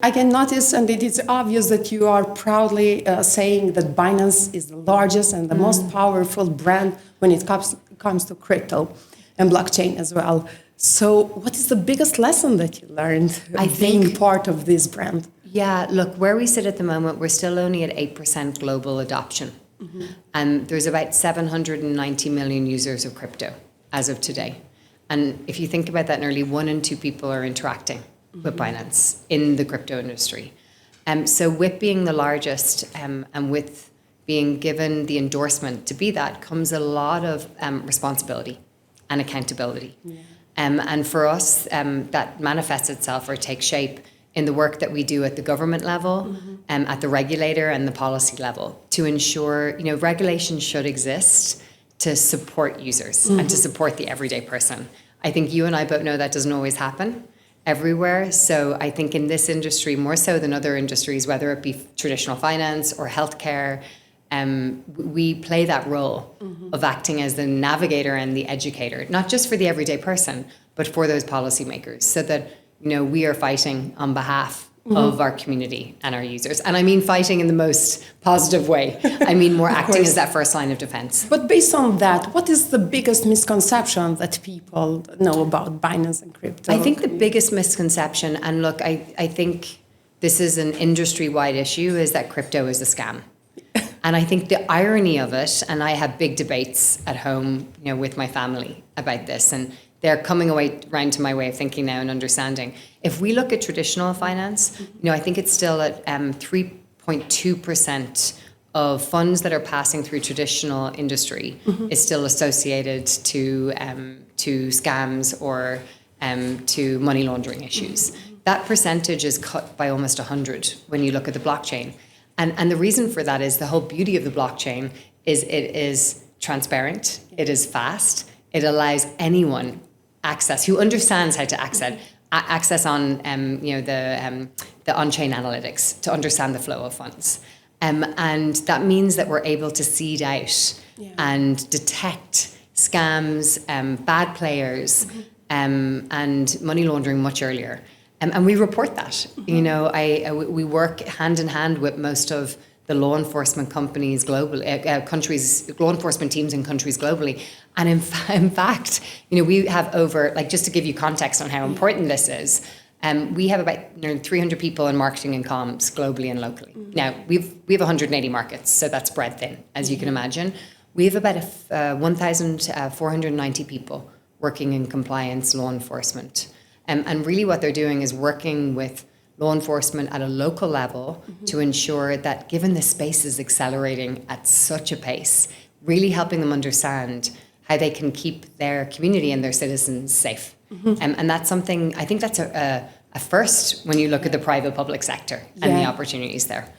I can notice, and it is obvious that you are proudly saying that Binance is the largest and the most powerful brand when it comes to crypto and blockchain as well. So what is the biggest lesson that you learned being part of this brand? Yeah, look, where we sit at the moment, we're still only at 8% global adoption. And there's about 790 million users of crypto as of today. And if you think about that, nearly 1 in 2 people are interacting with Binance in the crypto industry. So with being the largest and with being given the endorsement to be that comes a lot of responsibility and accountability. Yeah. And for us, that manifests itself or takes shape in the work that we do at the government level, at the regulator and the policy level to ensure, regulation should exist to support users and to support the everyday person. I think you and I both know that doesn't always happen everywhere. So I think in this industry, more so than other industries, whether it be traditional finance or healthcare, we play that role of acting as the navigator and the educator, not just for the everyday person, but for those policymakers, so that we are fighting on behalf of our community and our users. And I mean fighting in the most positive way. I mean more acting as that first line of defense. But based on that, what is the biggest misconception that people know about Binance and crypto? I think the biggest misconception, and look, I think this is an industry-wide issue, is that crypto is a scam. And I think the irony of it, and I have big debates at home, with my family about this, and they're coming around to my way of thinking now and understanding. If we look at traditional finance, I think it's still at 3.2% of funds that are passing through traditional industry is still associated to scams or to money laundering issues. That percentage is cut by almost 100 when you look at the blockchain. And the reason for that is the whole beauty of the blockchain is it is transparent, it is fast, it allows anyone access who understands how to access on the on-chain analytics to understand the flow of funds. And that means that we're able to seed out and detect scams, bad players, and money laundering much earlier. And we report that. We work hand in hand with most of the law enforcement companies globally, law enforcement teams in countries globally. And in fact, we have over, just to give you context on how important this is, we have about 300 people in marketing and comms globally and locally. Now, we have 180 markets, so that's spread thin, as you can imagine. We have about 1,490 people working in compliance law enforcement. And really what they're doing is working with law enforcement at a local level to ensure that, given the space is accelerating at such a pace, really helping them understand how they can keep their community and their citizens safe. And that's something, I think that's a first when you look at the private public sector and the opportunities there.